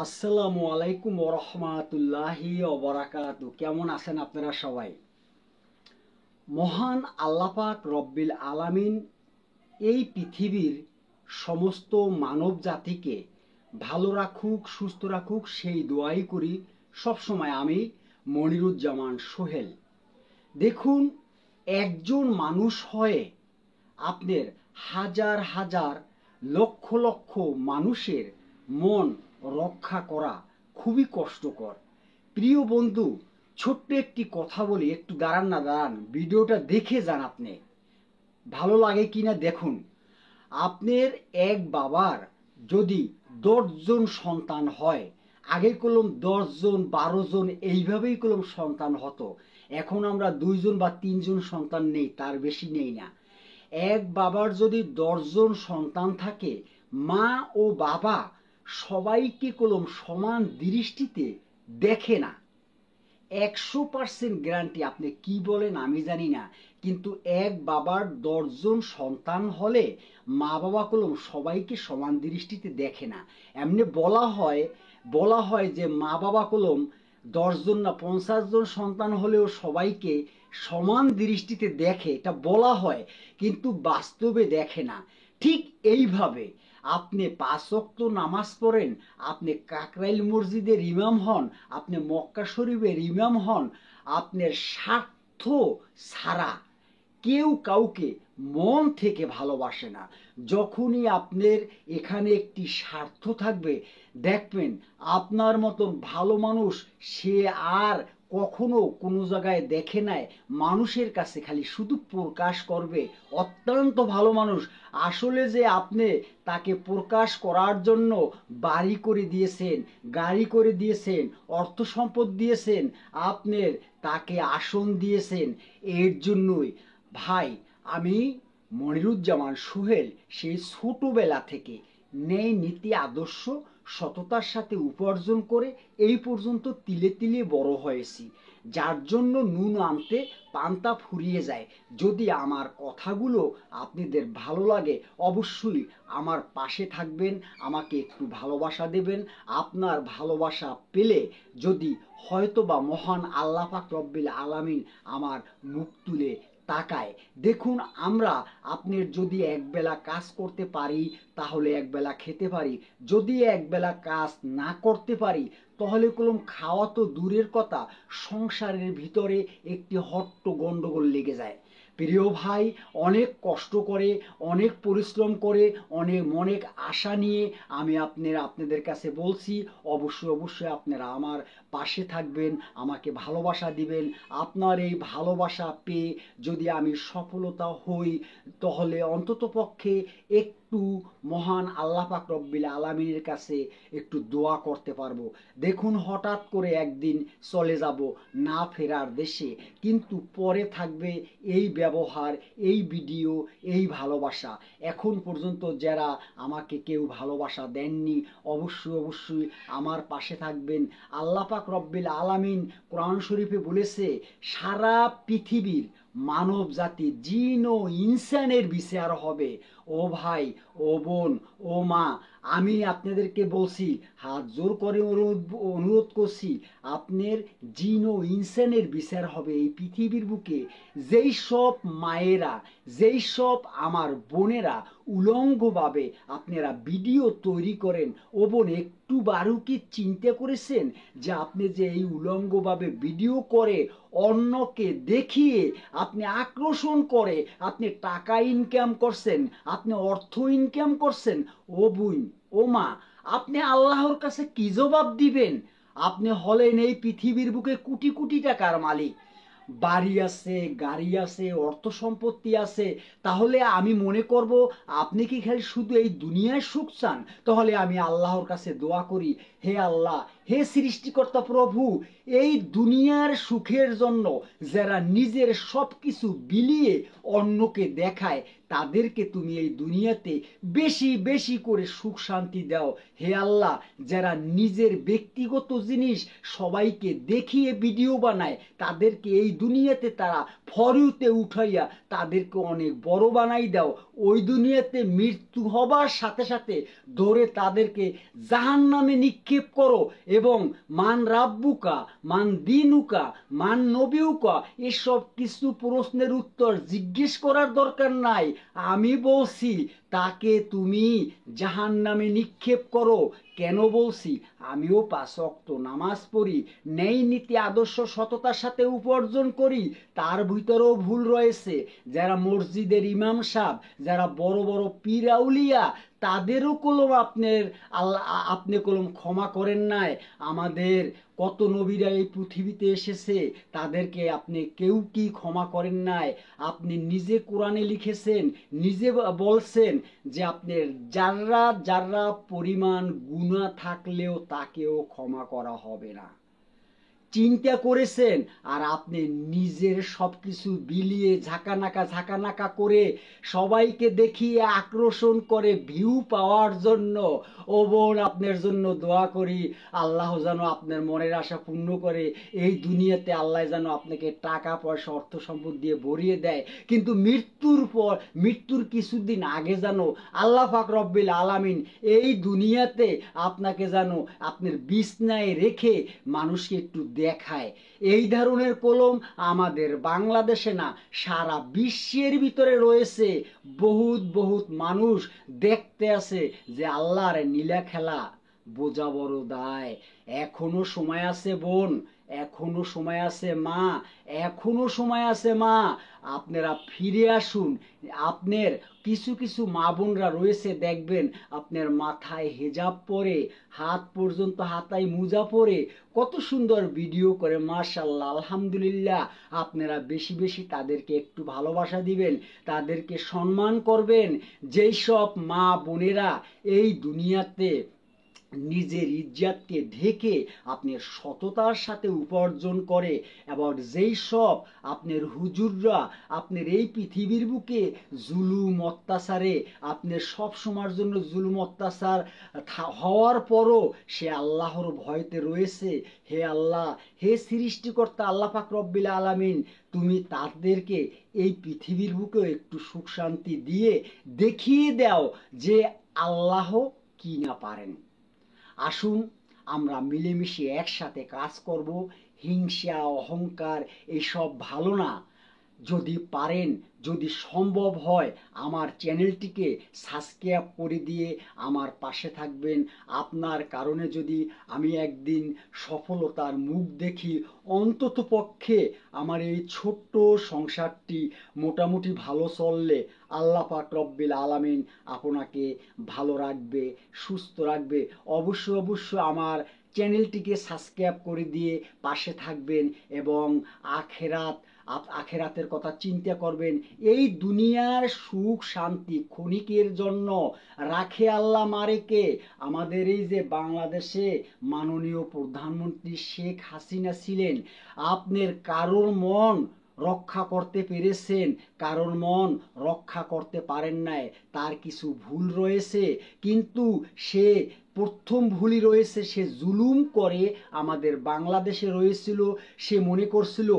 আসসালামু আলাইকুম ওরহমাতুল্লাহি ওবারাকাতু। কেমন আছেন আপনারা সবাই? মহান আল্লাহ পাক রব্বিল আলামিন এই পৃথিবীর সমস্ত মানব জাতিকে ভালো রাখুক, সুস্থ রাখুক, সেই দোয়াই করি সবসময় আমি, মনিরুজ্জামান সোহেল। দেখুন, একজন মানুষ হয়ে আপনার হাজার হাজার লক্ষ লক্ষ মানুষের মন রক্ষা করা খুবই কষ্টকর। প্রিয় বন্ধু, ছোট্ট একটি কথা বলি, একটু দাঁড়ান, ভিডিওটা দেখে যান। আপনি ভালো লাগে কিনা দেখুন। আপনার এক বাবার যদি 10 জন সন্তান হয়, আগে কলম 10 জন 12 জন এইভাবেই কলম সন্তান হতো। এখন আমরা 2 জন বা 3 জন সন্তান নেই, তার বেশি নেই না। এক বাবার যদি 10 জন সন্তান থাকে, মা ও বাবা সবাইকে কলম সমান দৃষ্টিতে দেখে না। 100% গ্যারান্টি। আপনি কি বলেন আমি জানি না, কিন্তু এক বাবার 10 জন সন্তান হলে মা বাবা কলম সবাইকে সমান দৃষ্টিতে দেখে না। এমনি বলা হয় যে মা বাবা কলম 10 জন না 50 জন সন্তান হলেও সবাইকে সমান দৃষ্টিতে দেখে, এটা বলা হয়, কিন্তু বাস্তবে দেখে না। ঠিক এইভাবে আপনি 5 ওয়াক্ত নামাজ পড়েন, আপনি কাকরাইল মসজিদের ইমাম হন, আপনি মক্কা শরীফের ইমাম হন, আপনার স্বার্থ ছাড়া কেউ কাউকে মন থেকে ভালোবাসে না। যখনই আপনার এখানে একটি স্বার্থ থাকবে, দেখবেন আপনার মতন ভালো মানুষ সে আর কখনো কোনো জায়গায় দেখে নাই। মানুষের কাছে খালি শুধু প্রকাশ করবে অত্যন্ত ভালো মানুষ। আসলে যে আপনি তাকে প্রকাশ করার জন্য বাড়ি করে দিয়েছেন, গাড়ি করে দিয়েছেন, অর্থ সম্পদ দিয়েছেন, আপনার তাকে আসন দিয়েছেন, এর জন্যই ভাই আমি মনিরুজ্জামান সোহেল সেই ছোটবেলা থেকে ন্যায় নীতি আদর্শ সততার সাথে উপার্জন করে এই পর্যন্ত তিলে তিলে বড় হয়েছি, যার জন্য নুন আনতে পান্তা ফুরিয়ে যায়। যদি আমার কথাগুলো আপনাদের ভালো লাগে, অবশ্যই আমার পাশে থাকবেন, আমাকে একটু ভালোবাসা দেবেন। আপনার ভালোবাসা পেলে যদি হয়তোবা মহান আল্লাহ পাক রব্বিল আলামিন আমার মুখ তুলে তাকায়। দেখুন, আমরা আপনার যদি একবেলা কাজ করতে পারি তাহলে একবেলা খেতে পারি, যদি একবেলা কাজ না করতে পারি তাহলে কলম খাওয়া তো দূরের কথা, সংসারের ভিতরে একটি হট্ট গন্ডগোল লেগে যায়। প্রিয় ভাই, অনেক কষ্ট করে, অনেক পরিশ্রম করে, অনেক আশা নিয়ে আমি আপনাদের কাছে বলছি, অবশ্যই আপনারা আমার পাশে থাকবেন, আমাকে ভালোবাসা দিবেন। আপনার এই ভালোবাসা পেয়ে যদি আমি সফলতা হই, তাহলে অন্তত পক্ষে একটু মহান আল্লাহ পাক রব্বিল আলামিনের কাছে একটু দোয়া করতে পারবো। দেখুন, হঠাৎ করে একদিন চলে যাব না ফেরার দেশে, কিন্তু পরে থাকবে এই ব্যবহার, এই ভিডিও, এই ভালোবাসা। এখন পর্যন্ত যারা আমাকে কেউ ভালোবাসা দেননি, অবশ্যই আমার পাশে থাকবেন। আল্লাহ পাক রব্বিল আলামিন কোরআন শরীফে বলেছে, সারা পৃথিবীর মানব জাতি জিন ও ইনসানের বিচার হবে। ও ভাই, ও বোন, ও মা, আমি আপনাদেরকে বলছি, হাত জোর করে অনুরোধ করছি, আপনার জিন ও ইনসানের বিচার হবে এই পৃথিবীর বুকে। যেই সব মায়েরা, যেই সব আমার বোনেরা উলঙ্গভাবে আপনারা ভিডিও তৈরি করেন, ও বোন একটু বারো কি চিন্তা করেছেন যে আপনি যে এই উলঙ্গভাবে ভিডিও করে অন্যকে দেখিয়ে আপনি আকর্ষণ করে আপনি টাকা ইনকাম করছেন, আপনি অর্থ ইনকাম করছেন? ও বোন, ও মা, আপনি আল্লাহর কাছে কি জবাব দিবেন? আপনি হলেন এই পৃথিবীর বুকে কোটি কোটি টাকার মালিক, বাড়ি আছে, গাড়ি আছে, অর্থ সম্পত্তি আছে, তাহলে আমি মনে করব আপনি কি খালি শুধু এই দুনিয়ায় সুখ চান? তাহলে আমি আল্লাহর কাছে দোয়া করি, হে আল্লাহ, হে সৃষ্টিকর্তা প্রভু, এই দুনিয়ার সুখের জন্য যারা নিজের সব কিছু বিলিয়ে অন্যকে দেখায়, তাদেরকে তুমি এই দুনিয়াতে বেশি বেশি করে সুখ শান্তি দাও। হে আল্লাহ, যারা নিজের ব্যক্তিগত জিনিস সবাইকে দেখিয়ে ভিডিও বানায়, তাদেরকে এই দুনিয়াতে তারা ফরিউতে উঠাইয়া তাদেরকে অনেক বড় বানাই দাও। ওই দুনিয়াতে মৃত্যু হবার সাথে সাথে ধরে তাদেরকে জাহান্নামে নিক্ষেপ করো, এবং মান রাব্বুকা, মান দিনুকা, মান নবীউকা, এসব কিছু প্রশ্নের উত্তর জিজ্ঞেস করার দরকার নাই। আমি বলছি তাকে তুমি জাহান্নামে নিক্ষেপ করো। কেন বলছি? আমিও 5 ওয়াক্ত নামাজ পড়ি, ন্যায় নীতি আদর্শ সততার সাথে উপার্জন করি, তার ভিতরেও ভুল রয়েছে। যারা মসজিদের ইমাম সাহেব, যারা বড় বড় পীর আউলিয়া, তাদেরও কলম আপনার আল্লাহ আপনি কলম ক্ষমা করেন নাই। আমাদের কত নবীরা এই পৃথিবীতে এসেছে, তাদেরকে আপনি কেউ কি ক্ষমা করেন নাই? আপনি নিজে কোরআনে লিখেছেন, নিজে বলছেন যে আপনার যারা যারা পরিমাণ গুনাহ থাকলেও তাকেও ক্ষমা করা হবে না। চিন্তা করেছেন? আর আপনি নিজের সবকিছু বিলিয়ে ঝাঁকানাকা করে সবাইকে দেখিয়ে আকর্ষণ করে ভিউ পাওয়ার জন্য। ও বোন, আপনার জন্য দোয়া করি, আল্লাহ যেন আপনার মনের আশা পূর্ণ করে। এই দুনিয়াতে আল্লাহ যেন আপনাকে টাকা পয়সা অর্থ সম্পদ দিয়ে ভরিয়ে দেয়, কিন্তু মৃত্যুর কিছুদিন আগে যেন আল্লাহ পাক রব্বিল আলামিন এই দুনিয়াতে আপনাকে যেন আপনার বিছনায় রেখে মানুষকে একটু দেখায়। এই ধরনের কলম আমাদের বাংলাদেশে না, সারা বিশ্বের ভিতরে রয়েছে। বহুত বহুত মানুষ দেখতে আছে যে আল্লাহর নীলা খেলা বোঝা বড় দায়। এখনো সময় আছে বোন, এখনো সময় আছে মা, এখনো সময় আছে মা, আপনারা ফিরে আসুন। আপনার কিছু কিছু মা বোনরা রয়েছে, দেখবেন আপনার মাথায় হেজাব পরে, হাত পর্যন্ত হাতায় মোজা পরে কত সুন্দর ভিডিও করে, মাশাআল্লাহ, আলহামদুলিল্লাহ। আপনারা বেশি বেশি তাদেরকে একটু ভালোবাসা দিবেন, তাদেরকে সম্মান করবেন। যেই সব মা বোনেরা এই দুনিয়াতে নিজের ইজ্জতকে ঢেকে আপনার সততার সাথে উপার্জন করে, এবং যেই সব আপনার হুজুররা আপনার এই পৃথিবীর বুকে জুলুম অত্যাচারে আপনার সব সময়ের জন্য জুলুম অত্যাচার হওয়ার পরও সে আল্লাহর ভয়তে রয়েছে, হে আল্লাহ, হে সৃষ্টিকর্তা আল্লাহ পাক রব্বিল আলামিন, তুমি তাদেরকে এই পৃথিবীর বুকেও একটু সুখ শান্তি দিয়ে দেখিয়ে দাও যে আল্লাহ কি না পারেন। আসুন আমরা মিলেমিশে একসাথে কাজ করব। হিংসা অহংকার এসব ভালো না। যদি পারেন, যদি সম্ভব হয়, আমার চ্যানেলটিকে সাবস্ক্রাইব করে দিয়ে আমার পাশে থাকবেন। আপনার কারণে যদি আমি একদিন সফলতার মুখ দেখি, অন্তত পক্ষে আমার এই ছোট্ট সংসারটি মোটামুটি ভালো চললে আল্লাহ পাক রব্বিল আলামিন আপনাকে ভালো রাখবে, সুস্থ রাখবে। অবশ্যই অবশ্যই আমার চ্যানেলটিকে সাবস্ক্রাইব করে দিয়ে পাশে থাকবেন, এবং আখেরাতের কথা চিন্তা করবেন। এই দুনিয়ার সুখ শান্তি ক্ষণিকের জন্য রাখে আল্লাহ মারেকে। আমাদের এই যে বাংলাদেশে মাননীয় প্রধানমন্ত্রী শেখ হাসিনা ছিলেন, আপনার কারোর মন রক্ষা করতে পেরেছেন, কারোর মন রক্ষা করতে পারেন নাই। তার কিছু ভুল রয়েছে, কিন্তু সে প্রথম ভুলই রয়েছে, সে জুলুম করে আমাদের বাংলাদেশে রয়েছিল। সে মনে করছিল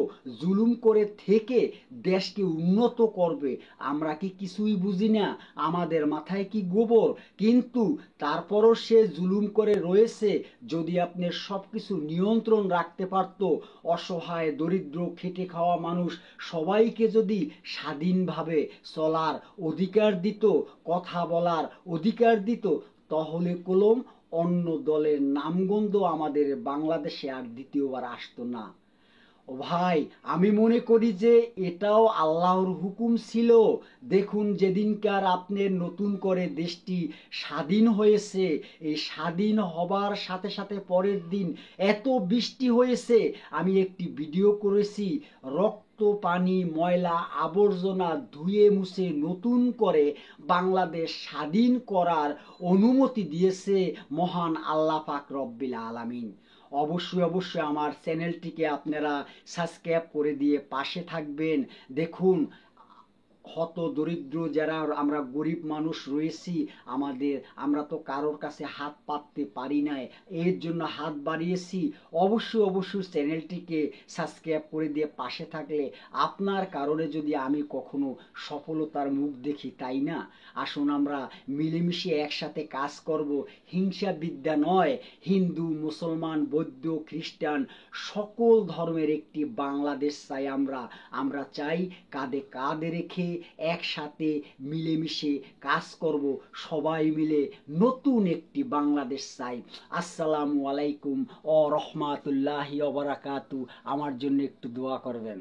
জুলুম করে থেকে দেশকে উন্নত করবে। আমরা কি কিছুই বুঝি না? আমাদের মাথায় কি গোবর? কিন্তু তারপরও সে জুলুম করে রয়েছে। যদি আপনি সব কিছু নিয়ন্ত্রণ রাখতে পারতো, অসহায় দরিদ্র খেটে খাওয়া মানুষ সবাইকে যদি স্বাধীনভাবে চলার অধিকার দিত, কথা বলার অধিকার দিত, তাহলে কলম অন্য দলের নামগন্ধ আমাদের বাংলাদেশে আর দ্বিতীয়বার আসতো না। ও ভাই, আমি মনে করি যে এটাও আল্লাহর হুকুম ছিল। দেখুন, যেদিনকার আপনার নতুন করে দেশটি স্বাধীন হয়েছে, এই স্বাধীন হবার সাথে সাথে পরের দিন এত বৃষ্টি হয়েছে। আমি একটি ভিডিও করেছি, রক্ত পানি ময়লা আবর্জনা ধুয়ে মুছে নতুন করে বাংলাদেশ স্বাধীন করার অনুমতি দিয়েছে মহান আল্লাহ পাক রব্বিল আলামিন। অবশ্যই অবশ্যই আমার চ্যানেলটিকে আপনারা সাবস্ক্রাইব করে দিয়ে পাশে থাকবেন। দেখুন, হত দরিদ্র যারা আমরা গরিব মানুষ রয়েছি, আমরা তো কারোর কাছে হাত পাততে পারি নাই, এর জন্য হাত বাড়িয়েছি। অবশ্যই অবশ্যই চ্যানেলটিকে সাবস্ক্রাইব করে দিয়ে পাশে থাকলে আপনার কারণে যদি আমি কখনো সফলতার মুখ দেখি, তাই না? আসুন আমরা মিলেমিশে একসাথে কাজ করব। হিংসা বিদ্যা নয়, হিন্দু মুসলমান বৌদ্ধ খ্রিস্টান সকল ধর্মের একটি বাংলাদেশ চাই আমরা চাই কাঁধে কাঁধে রেখে একসাথে মিলেমিশে কাজ করব, সবাই মিলে নতুন একটি বাংলাদেশ চাই। আসসালামু আলাইকুম ও রহমাতুল্লাহি ওয়া বারাকাতু। আমার জন্য একটু দোয়া করবেন।